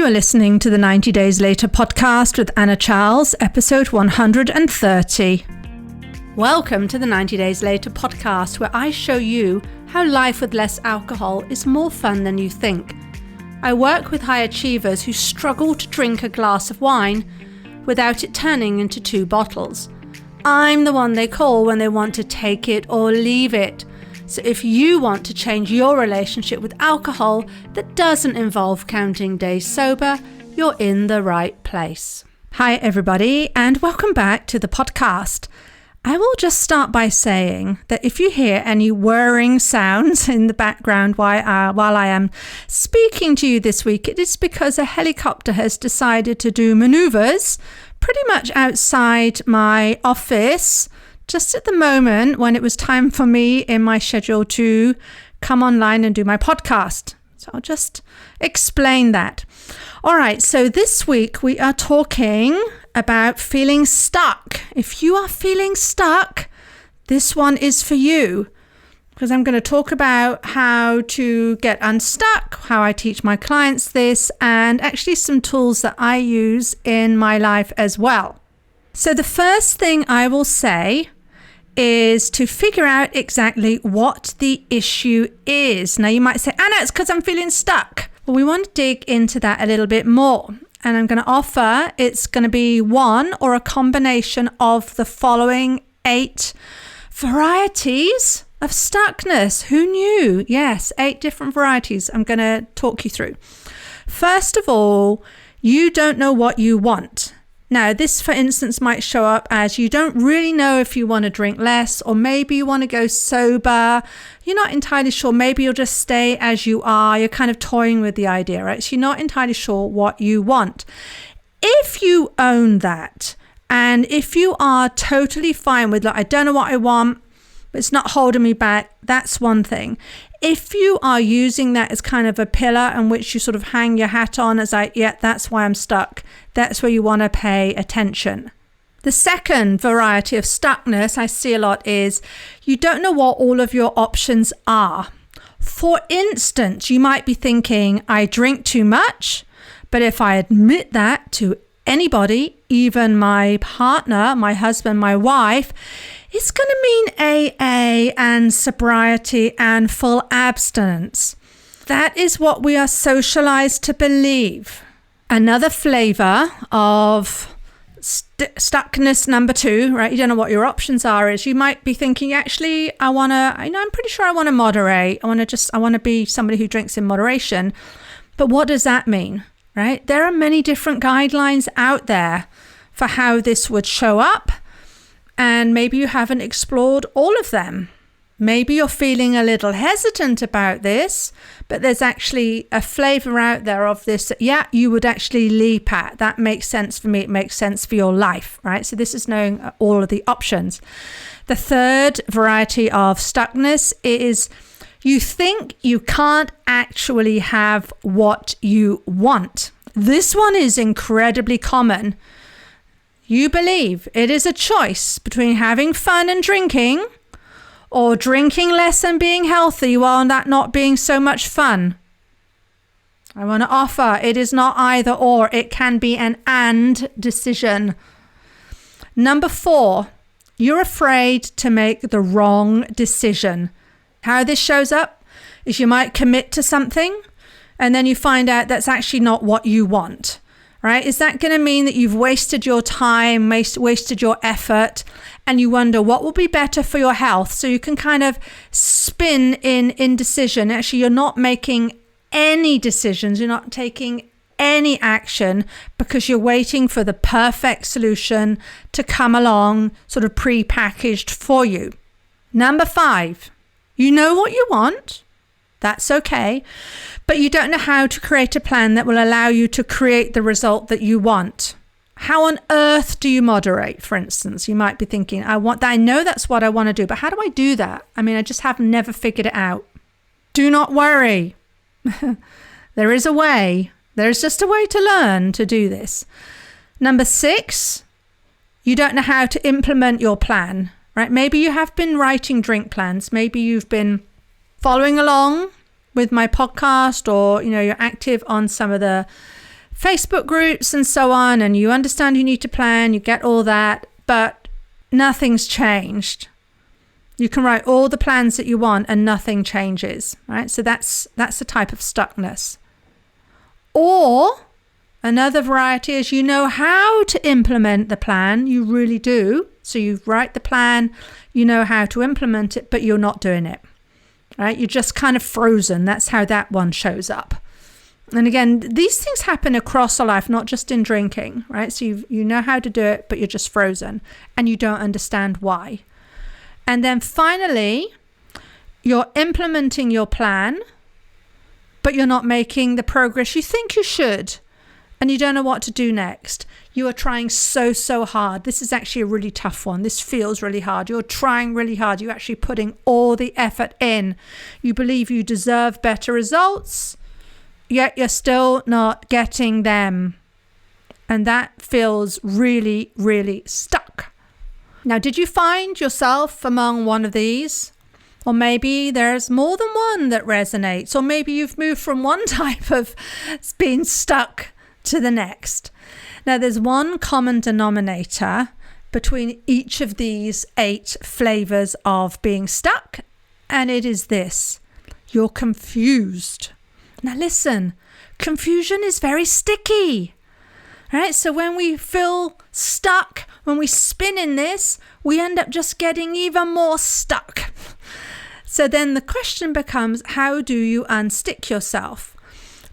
You're listening to the 90 Days Later podcast with Anna Charles, episode 130. Welcome to the 90 Days Later podcast, where I show you how life with less alcohol is more fun than you think. I work with high achievers who struggle to drink a glass of wine without it turning into 2 bottles. I'm the one they call when they want to take it or leave it. So if you want to change your relationship with alcohol that doesn't involve counting days sober, you're in the right place. Hi everybody, and welcome back to the podcast. I will just start by saying that if you hear any whirring sounds in the background while I am speaking to you this week, it is because a helicopter has decided to do maneuvers pretty much outside my office just at the moment when it was time for me in my schedule to come online and do my podcast. So I'll just explain that. All right, so this week we are talking about feeling stuck. If you are feeling stuck, this one is for you, because I'm going to talk about how to get unstuck, how I teach my clients this, and actually some tools that I use in my life as well. So the first thing I will say is to figure out exactly what the issue is. Now you might say, Anna, it's because I'm feeling stuck. Well, we want to dig into that a little bit more. And I'm going to offer, it's going to be one or a combination of the following 8 varieties of stuckness. Who knew? Yes, 8 different varieties I'm going to talk you through. First of all, you don't know what you want. Now, this, for instance, might show up as you don't really know if you want to drink less, or maybe you want to go sober. You're not entirely sure. Maybe you'll just stay as you are. You're kind of toying with the idea, right? So you're not entirely sure what you want. If you own that, and if you are totally fine with, like, I don't know what I want, but it's not holding me back, that's one thing. If you are using that as kind of a pillar in which you sort of hang your hat on as like, yeah, that's why I'm stuck, that's where you want to pay attention. The second variety of stuckness I see a lot is you don't know what all of your options are. For instance, you might be thinking, I drink too much, but if I admit that to anybody, even my partner, my husband, my wife, it's going to mean AA and sobriety and full abstinence. That is what we are socialized to believe. Another flavor of stuckness number 2, right? You don't know what your options are, is you might be thinking, actually, I'm pretty sure I want to moderate. I want to be somebody who drinks in moderation. But what does that mean, right? There are many different guidelines out there for how this would show up. And maybe you haven't explored all of them. Maybe you're feeling a little hesitant about this, but there's actually a flavor out there of this that, yeah, you would actually leap at. That makes sense for me. It makes sense for your life, right? So this is knowing all of the options. The third variety of stuckness is you think you can't actually have what you want. This one is incredibly common. You believe it is a choice between having fun and drinking, or drinking less and being healthy while that not being so much fun. I want to offer, it is not either or, it can be an and decision. Number 4, you're afraid to make the wrong decision. How this shows up is you might commit to something and then you find out that's actually not what you want. Right? Is that going to mean that you've wasted your time, wasted your effort, and you wonder what will be better for your health? So you can kind of spin in indecision. Actually, you're not making any decisions. You're not taking any action because you're waiting for the perfect solution to come along, sort of pre-packaged for you. Number 5, you know what you want. That's okay. But you don't know how to create a plan that will allow you to create the result that you want. How on earth do you moderate, for instance? You might be thinking, I know that's what I want to do, but how do I do that? I mean, I just have never figured it out. Do not worry. There is a way. There's just a way to learn to do this. Number 6, you don't know how to implement your plan, right? Maybe you have been writing drink plans. Maybe you've been following along with my podcast, or you're active on some of the Facebook groups and so on, and you understand you need to plan, you get all that, but nothing's changed. You can write all the plans that you want and nothing changes, right? So that's the type of stuckness. Or another variety is you know how to implement the plan, you really do. So you write the plan, you know how to implement it, but you're not doing it, right? You're just kind of frozen. That's how that one shows up. And again, these things happen across our life, not just in drinking, right? So you know how to do it, but you're just frozen and you don't understand why. And then finally, you're implementing your plan, but you're not making the progress you think you should. And you don't know what to do next. You are trying so hard. This is actually a really tough one. This feels really hard. You're trying really hard. You're actually putting all the effort in. You believe you deserve better results, yet you're still not getting them. And that feels really, really stuck. Now, did you find yourself among one of these? Or maybe there's more than one that resonates. Or maybe you've moved from one type of being stuck to the next. Now, there's one common denominator between each of these 8 flavors of being stuck, and it is this: you're confused. Now listen, confusion is very sticky, right? So when we feel stuck, when we spin in this, we end up just getting even more stuck. So then the question becomes, how do you unstick yourself?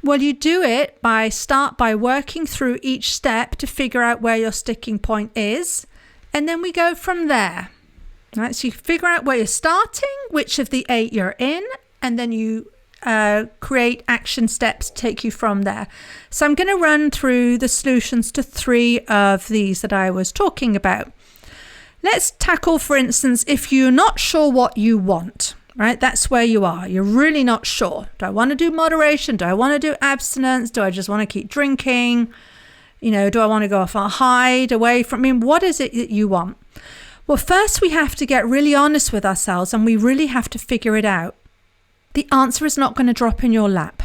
Well, you do it by working through each step to figure out where your sticking point is, and then we go from there. Right? So you figure out where you're starting, which of the 8 you're in, and then you create action steps to take you from there. So I'm going to run through the solutions to 3 of these that I was talking about. Let's tackle, for instance, if you're not sure what you want, right? That's where you are. You're really not sure. Do I want to do moderation? Do I want to do abstinence? Do I just want to keep drinking? Do I want to go off and hide away from, what is it that you want? Well, first we have to get really honest with ourselves, and we really have to figure it out. The answer is not going to drop in your lap.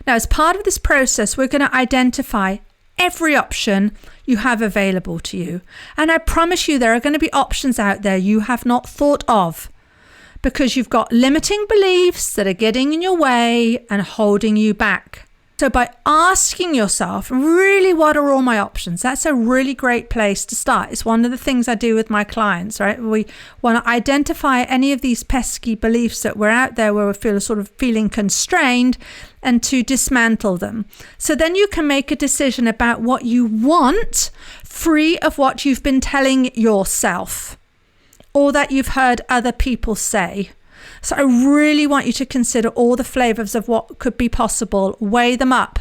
Now, as part of this process, we're going to identify every option you have available to you. And I promise you there are going to be options out there you have not thought of because you've got limiting beliefs that are getting in your way and holding you back. So by asking yourself, really, what are all my options? That's a really great place to start. It's one of the things I do with my clients, right? We want to identify any of these pesky beliefs that we're out there where we feel sort of feeling constrained and to dismantle them. So then you can make a decision about what you want, free of what you've been telling yourself or that you've heard other people say. So I really want you to consider all the flavors of what could be possible, weigh them up,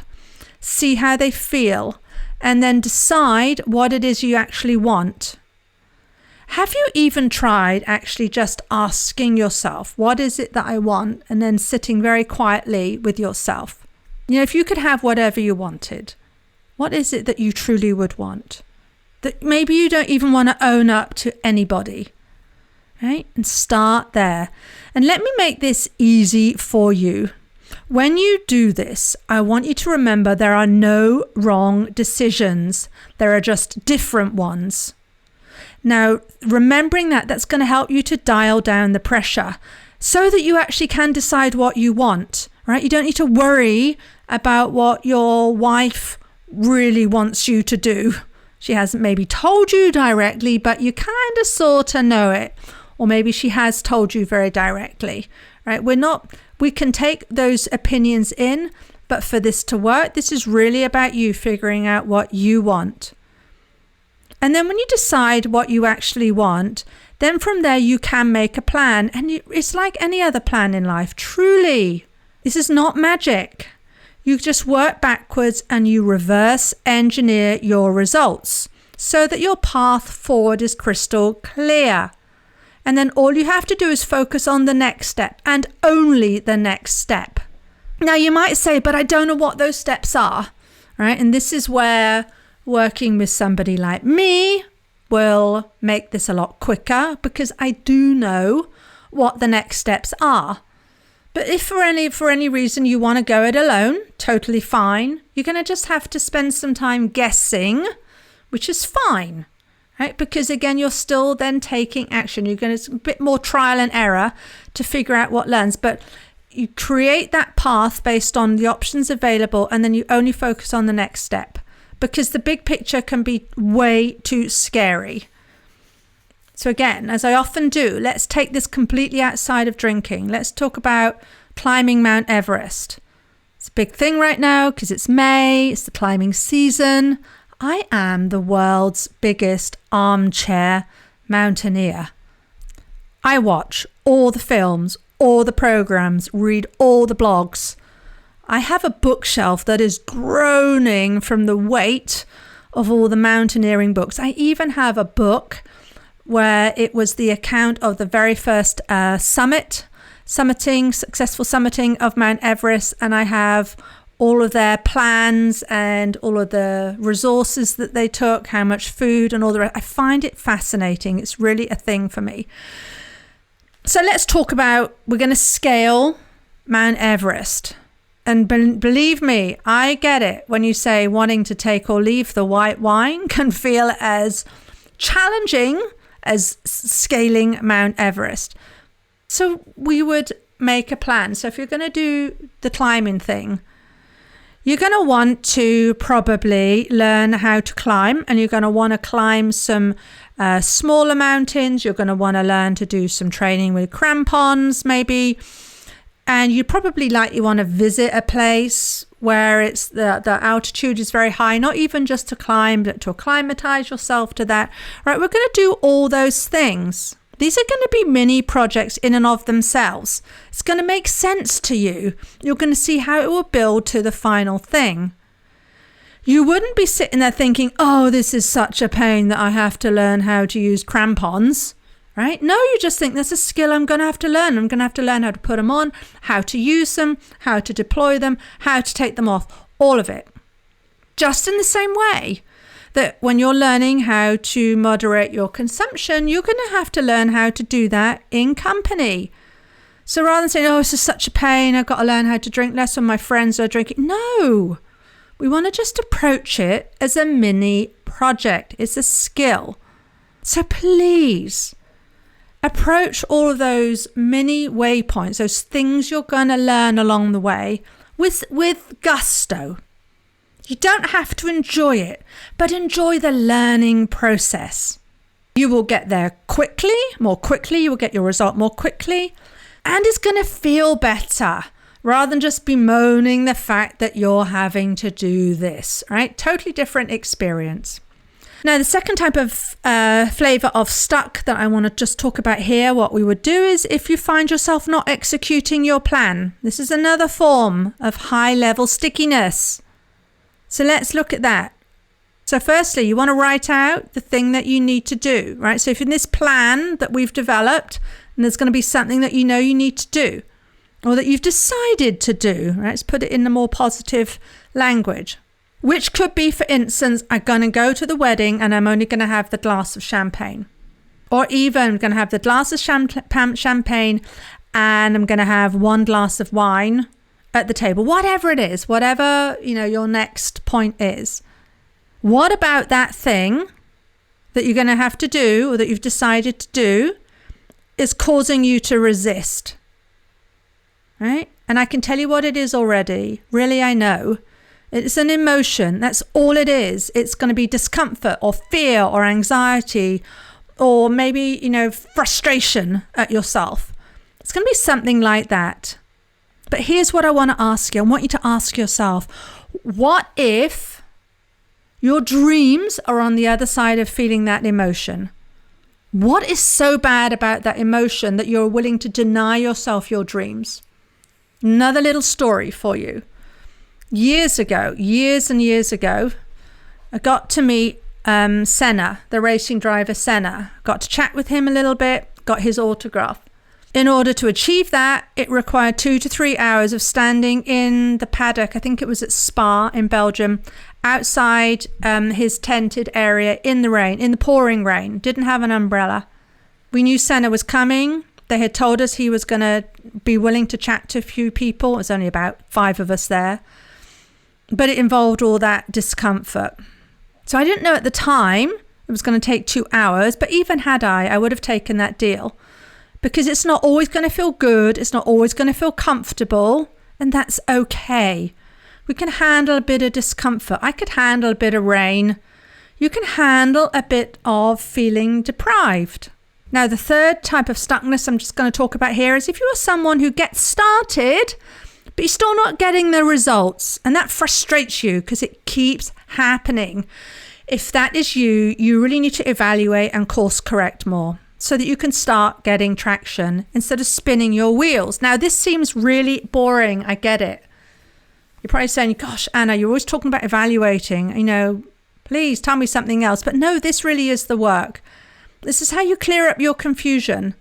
see how they feel, and then decide what it is you actually want. Have you even tried actually just asking yourself, what is it that I want? And then sitting very quietly with yourself. If you could have whatever you wanted, what is it that you truly would want? That maybe you don't even want to own up to anybody. Right? And start there. And let me make this easy for you. When you do this, I want you to remember there are no wrong decisions. There are just different ones. Now, remembering that's going to help you to dial down the pressure so that you actually can decide what you want, right? You don't need to worry about what your wife really wants you to do. She hasn't maybe told you directly, but you kind of sort of know it. Or maybe she has told you very directly, right? We can take those opinions in, but for this to work, this is really about you figuring out what you want. And then when you decide what you actually want, then from there you can make a plan. And it's like any other plan in life, truly. This is not magic. You just work backwards and you reverse engineer your results so that your path forward is crystal clear. And then all you have to do is focus on the next step and only the next step. Now you might say, but I don't know what those steps are, right? And this is where working with somebody like me will make this a lot quicker because I do know what the next steps are. But if for any reason you want to go it alone, totally fine. You're going to just have to spend some time guessing, which is fine, right? Because again, you're still then taking action. You're going to a bit more trial and error to figure out what learns, but you create that path based on the options available, and then you only focus on the next step, because the big picture can be way too scary. So again, as I often do, let's take this completely outside of drinking. Let's talk about climbing Mount Everest. It's a big thing right now because it's May, it's the climbing season. I am the world's biggest armchair mountaineer. I watch all the films, all the programs, read all the blogs. I have a bookshelf that is groaning from the weight of all the mountaineering books. I even have a book where it was the account of the very first successful summiting of Mount Everest, and I have all of their plans and all of the resources that they took, how much food and all the rest. I find it fascinating. It's really a thing for me. So let's talk about, we're going to scale Mount Everest. And believe me, I get it when you say wanting to take or leave the white wine can feel as challenging as scaling Mount Everest. So we would make a plan. So if you're going to do the climbing thing, you're going to want to probably learn how to climb, and you're going to want to climb some smaller mountains. You're going to want to learn to do some training with crampons maybe. And you probably likely want to visit a place where it's the altitude is very high, not even just to climb, but to acclimatize yourself to that. Right, we're going to do all those things. These are going to be mini projects in and of themselves. It's going to make sense to you. You're going to see how it will build to the final thing. You wouldn't be sitting there thinking, oh, this is such a pain that I have to learn how to use crampons. Right? No, you just think there's a skill I'm going to have to learn. I'm going to have to learn how to put them on, how to use them, how to deploy them, how to take them off, all of it. Just in the same way that when you're learning how to moderate your consumption, you're going to have to learn how to do that in company. So rather than saying, oh, this is such a pain, I've got to learn how to drink less when my friends are drinking. No, we want to just approach it as a mini project. It's a skill. So please, approach all of those mini waypoints, those things you're going to learn along the way with gusto. You don't have to enjoy it, but enjoy the learning process. You will get there more quickly, you will get your result more quickly, and it's going to feel better rather than just bemoaning the fact that you're having to do this, right? Totally different experience. Now, the second type of flavor of stuck that I want to just talk about here, what we would do is if you find yourself not executing your plan. This is another form of high-level stickiness. So let's look at that. So firstly, you want to write out the thing that you need to do, right? So if in this plan that we've developed, and there's going to be something that you know you need to do, or that you've decided to do, right? Let's put it in the more positive language. Which could be, for instance, I'm going to go to the wedding and I'm only going to have the glass of champagne. Or even I'm going to have the glass of champagne and I'm going to have one glass of wine at the table. Whatever it is, whatever, your next point is. What about that thing that you're going to have to do or that you've decided to do is causing you to resist? Right? And I can tell you what it is already. Really, I know. It's an emotion. That's all it is. It's going to be discomfort or fear or anxiety or maybe, frustration at yourself. It's going to be something like that. But here's what I want to ask you. I want you to ask yourself, what if your dreams are on the other side of feeling that emotion? What is so bad about that emotion that you're willing to deny yourself your dreams? Another little story for you. Years and years ago, I got to meet Senna, the racing driver Senna. Got to chat with him a little bit, got his autograph. In order to achieve that, it required 2 to 3 hours of standing in the paddock, I think it was at Spa in Belgium, outside his tented area in the rain, in the pouring rain. Didn't have an umbrella. We knew Senna was coming. They had told us he was going to be willing to chat to a few people. It was only about 5 of us there. But it involved all that discomfort. So I didn't know at the time it was going to take 2 hours. But even had I would have taken that deal. Because it's not always going to feel good. It's not always going to feel comfortable. And that's okay. We can handle a bit of discomfort. I could handle a bit of rain. You can handle a bit of feeling deprived. Now, the third type of stuckness I'm just going to talk about here is if you are someone who gets started, but you're still not getting the results, and that frustrates you because it keeps happening. If that is you, you really need to evaluate and course correct more so that you can start getting traction instead of spinning your wheels. Now, this seems really boring. I get it. You're probably saying, gosh, Anna, you're always talking about evaluating, please tell me something else. But no, this really is the work. This is how you clear up your confusion,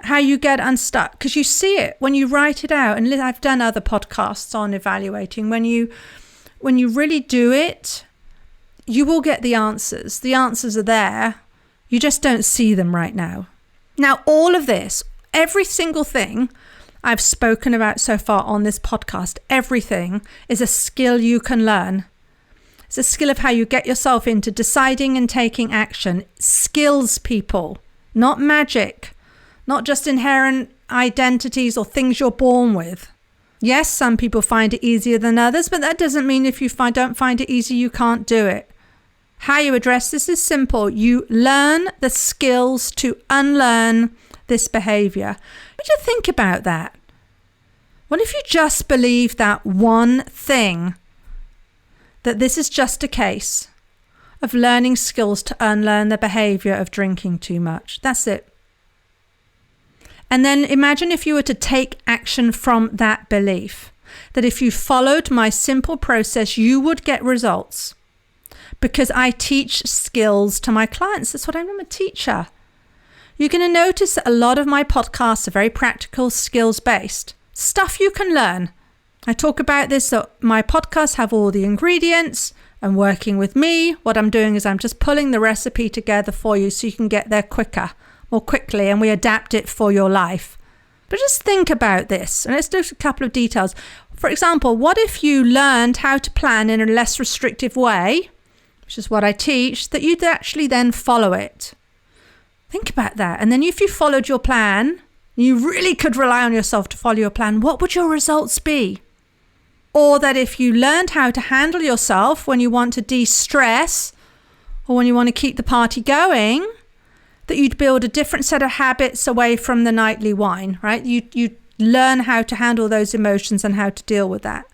how you get unstuck, because you see it when you write it out. And I've done other podcasts on evaluating. When you really do it, you will get the answers. The answers are there. You just don't see them right now. Now, all of this, every single thing I've spoken about so far on this podcast, everything is a skill you can learn. It's a skill of how you get yourself into deciding and taking action. Skills, people, not magic, not just inherent identities or things you're born with. Yes, some people find it easier than others, but that doesn't mean if you don't find it easy, you can't do it. How you address this is simple. You learn the skills to unlearn this behavior. What do you think about that? What if you just believe that one thing? That this is just a case of learning skills to unlearn the behavior of drinking too much. That's it. And then imagine if you were to take action from that belief, that if you followed my simple process, you would get results. Because I teach skills to my clients. That's what I'm a teacher. You're going to notice that a lot of my podcasts are very practical, skills-based. Stuff you can learn. I talk about this, so my podcasts have all the ingredients and working with me. What I'm doing is I'm just pulling the recipe together for you so you can get there more quickly, and we adapt it for your life. But just think about this, and let's do a couple of details. For example, what if you learned how to plan in a less restrictive way, which is what I teach, that you'd actually then follow it? Think about that. And then if you followed your plan, you really could rely on yourself to follow your plan, what would your results be? Or that if you learned how to handle yourself when you want to de-stress or when you want to keep the party going, that you'd build a different set of habits away from the nightly wine, right? You'd learn how to handle those emotions and how to deal with that.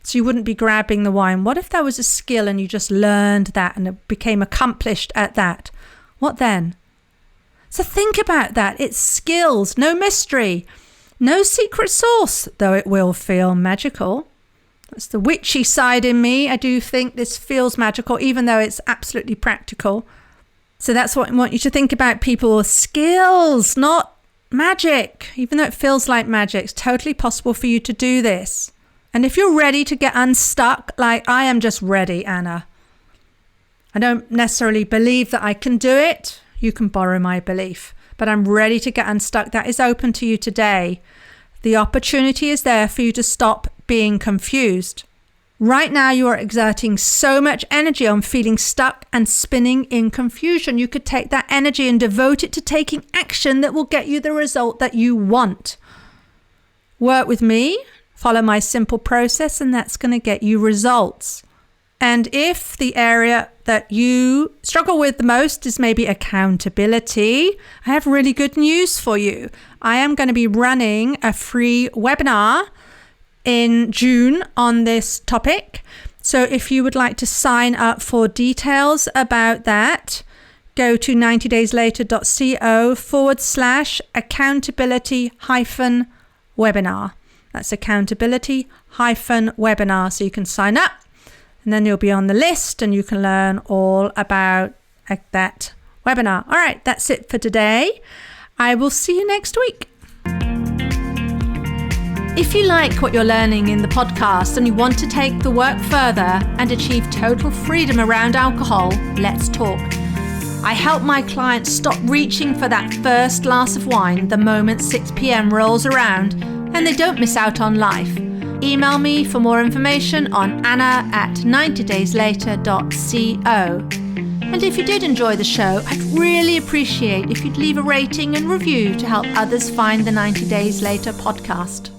So you wouldn't be grabbing the wine. What if that was a skill and you just learned that and it became accomplished at that? What then? So think about that. It's skills, no mystery, no secret sauce, though it will feel magical. That's the witchy side in me. I do think this feels magical, even though it's absolutely practical. So that's what I want you to think about, people. Skills, not magic. Even though it feels like magic, it's totally possible for you to do this. And if you're ready to get unstuck, like I am just ready, Anna. I don't necessarily believe that I can do it. You can borrow my belief. But I'm ready to get unstuck. That is open to you today. The opportunity is there for you to stop being confused. Right now, you are exerting so much energy on feeling stuck and spinning in confusion. You could take that energy and devote it to taking action that will get you the result that you want. Work with me, follow my simple process, and that's going to get you results. And if the area that you struggle with the most is maybe accountability, I have really good news for you. I am going to be running a free webinar in June on this topic. So if you would like to sign up for details about that, go to 90dayslater.co/accountability-webinar. That's accountability-webinar. So you can sign up and then you'll be on the list and you can learn all about that webinar. All right, that's it for today. I will see you next week. If you like what you're learning in the podcast and you want to take the work further and achieve total freedom around alcohol, let's talk. I help my clients stop reaching for that first glass of wine the moment 6 p.m. rolls around and they don't miss out on life. Email me for more information on anna@90dayslater.co. And if you did enjoy the show, I'd really appreciate if you'd leave a rating and review to help others find the 90 Days Later podcast.